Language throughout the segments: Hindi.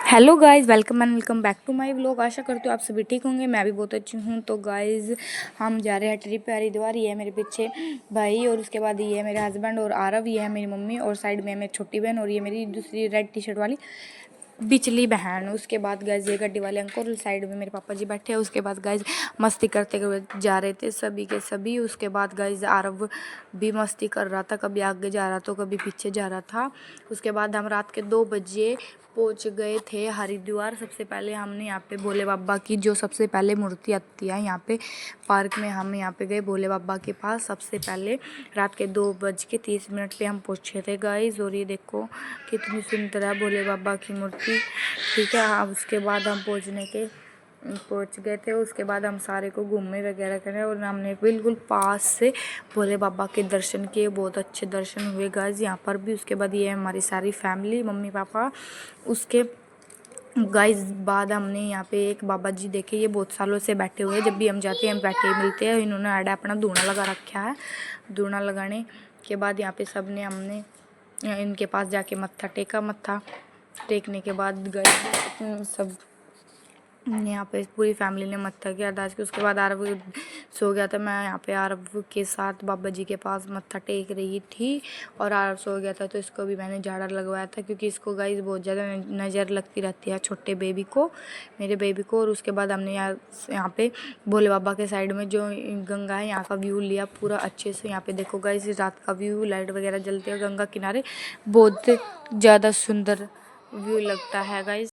Hello guys, welcome and welcome back to my vlog. आशा करती हूँ आप सभी ठीक होंगे। मैं भी बहुत अच्छी हूँ। तो गाइस हम जा रहे हैं ट्रिप पे हरिद्वार। ये है मेरे पीछे भाई, और उसके बाद ये है मेरे हस्बैंड और आरव, ये है मेरी मम्मी, और साइड में है मेरी छोटी बहन, और ये मेरी दूसरी रेड टी शर्ट वाली बिचली बहन। उसके बाद गाइज ये गड्डी वाले अंकल, साइड में मेरे पापा जी बैठे हैं। उसके बाद गाइज मस्ती करते हुए जा रहे थे सभी के सभी। उसके बाद गाइज आरव भी मस्ती कर रहा था, कभी आगे जा रहा था कभी पीछे जा रहा था। उसके बाद हम रात के 2 बजे पहुंच गए थे हरिद्वार। सबसे पहले हमने यहाँ पे भोले बाबा की जो सबसे पहले मूर्ति आती है यहाँ पे पार्क में, हम यहाँ पे गए भोले बाबा के पास। सबसे पहले रात के 2:30 पे हम पहुँचे थे गाइज। और ये देखो कितनी सुंदर है भोले बाबा की मूर्ति। ठीक है, अब उसके बाद हम पहुँच गए थे। उसके बाद हम सारे को घूमने वगैरह करें, और हमने बिल्कुल पास से भोले बाबा के दर्शन किए। बहुत अच्छे दर्शन हुए गाइज यहाँ पर भी। उसके बाद ये है हमारी सारी फैमिली, मम्मी पापा। उसके गाइज बाद हमने यहाँ पे एक बाबा जी देखे, ये बहुत सालों से बैठे हुए हैं। जब भी हम जाते हैं हम बैठे ही मिलते हैं। इन्होंने आड़ा अपना धूना लगा रखा है। धूना लगाने के बाद यहाँ पे हमने इनके पास जाके मत्था टेका। मत्था टेकने के बाद गए सब यहाँ पे पूरी फैमिली ने मत्था किया, अरदास की। उसके बाद आरव सो गया था। मैं यहाँ पे आरव के साथ बाबा जी के पास मत्था टेक रही थी, और आरव सो गया था, तो इसको भी मैंने झाड़ा लगवाया था, क्योंकि इसको गाइस बहुत ज़्यादा नज़र लगती रहती है छोटे बेबी को, मेरे बेबी को। और उसके बाद हमने यहाँ पे भोले बाबा के साइड में जो गंगा है यहाँ का व्यू लिया पूरा अच्छे से। यहाँ पे देखो गाइस रात का व्यू, लाइट वगैरह जलती है गंगा किनारे, बहुत ज़्यादा सुंदर व्यू लगता है गाइस।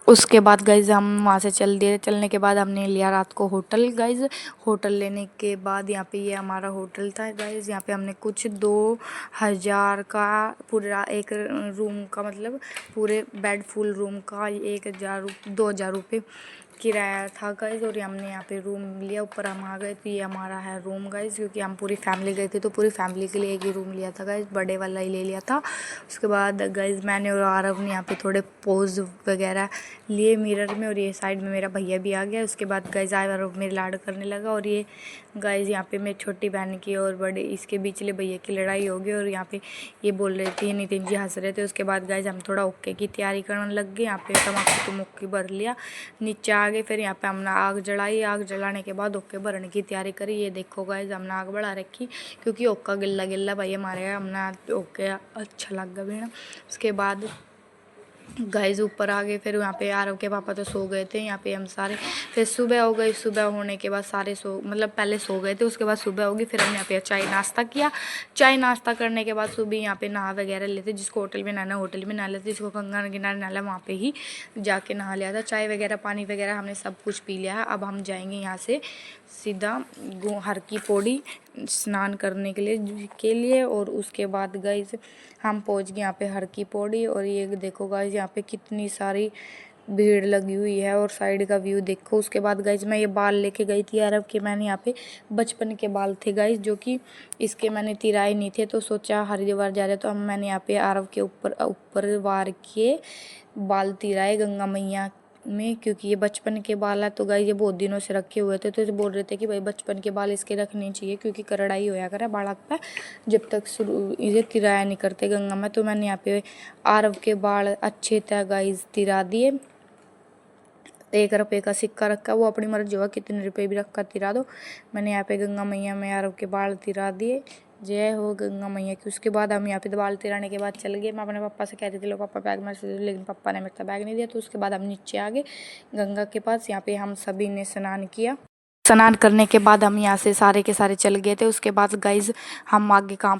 उसके बाद गाइज हम वहाँ से चलने के बाद हमने लिया रात को होटल गाइज। होटल लेने के बाद यहाँ पे ये हमारा होटल था गाइज। यहाँ पे हमने कुछ 2000 का पूरा एक रूम का, मतलब पूरे बेड फुल रूम का 2000 रुपये किराया था गाइज। और हमने यहाँ पे रूम लिया, ऊपर हम आ गए। तो ये हमारा है रूम गाइज, क्योंकि हम पूरी फैमिली गए थे, तो पूरी फैमिली के लिए एक ही रूम लिया था गाइज, बड़े वाला ही ले लिया था। उसके बाद गाइज मैंने और आरव ने यहाँ पे थोड़े पोज वगैरह लिए मिरर में, और ये साइड में मेरा भैया भी आ गया। उसके बाद गाइज आरव मेरे लाड करने लगा। और ये गाइज यहाँ पे मेरी छोटी बहन की और बड़े इसके बीचले भैया की लड़ाई हो गई, और यहाँ पे ये बोल रहे थे, नितिन जी हंस रहे थे। उसके बाद गाइज हम थोड़ा ओके की तैयारी करने लग गए। यहाँ पे तम्बाकू तो मुक्की भर लिया, नीचे आ गए। फिर यहाँ पे हमने आग जलाई। आग जलाने के बाद ओके भरने की तैयारी करी। ये देखो गाइज हमने आग बढ़ा रखी, क्योंकि ओका गिल्ला गिल्ला भाई हमारे हमने ओके अच्छा लग गया भी ना। उसके बाद गाइज ऊपर आ गए। फिर यहाँ पे आरव के पापा तो सो गए थे, यहाँ पे हम सारे। फिर सुबह हो गई। सुबह होने के बाद सारे पहले सो गए थे, उसके बाद सुबह होगी। फिर हमने यहाँ पे चाय नाश्ता किया। चाय नाश्ता करने के बाद सुबह यहाँ पे नहा वगैरह लेते, जिसको होटल में नहाना होटल में नहा लेते, जिसको गंगा किनारे नहाना वहाँ पे ही जाके नहा लिया था। चाय वगैरह पानी वगैरह हमने सब कुछ पी लिया है। अब हम जाएंगे यहाँ से सीधा हर की पौड़ी स्नान करने के लिए। और उसके बाद गाइज हम पहुँच गए यहाँ पे हर की पौड़ी। और ये देखो गाइज यहाँ पे कितनी सारी भीड़ लगी हुई है, और साइड का व्यू देखो। उसके बाद गाइज मैं ये बाल लेके गई थी अरब के। मैंने यहाँ पे बचपन के बाल थे गाइज, जो कि इसके मैंने तिराए नहीं थे, तो सोचा हरिद्वार जा रहे तो हम मैंने यहाँ पे अरब के ऊपर वार के बाल तिराए गंगा मैया में, क्योंकि ये बचपन के बाल है। तो गाइस ये बहुत दिनों से रखे हुए थे, तो ये बोल रहे थे कि भाई बचपन के बाल इसके रखने चाहिए, क्योंकि करड़ाई होया करे बालक पे जब तक इसे तिराया नहीं करते गंगा में। तो मैंने यहाँ पे आरव के बाल अच्छे थे गाइस तिरा दिए। 1 रुपये का सिक्का रखा, वो अपनी मर्जी होगा कितने रुपए भी रखा तिरा दो। मैंने यहाँ पे गंगा मैया में आरव के बाल तिरा दिए। जय हो गंगा मैया की। उसके बाद हम यहाँ पे बाल तिराने के बाद चल गए। मैं अपने पापा से कह रही थी लो पापा बैग में से, लेकिन पापा ने मेरे बैग नहीं दिया। तो उसके बाद हम नीचे आ गए गंगा के पास। यहाँ पे हम सभी ने स्नान किया। स्नान करने के बाद हम यहाँ से सारे के सारे चल गए थे। उसके बाद गाइज हम आगे काम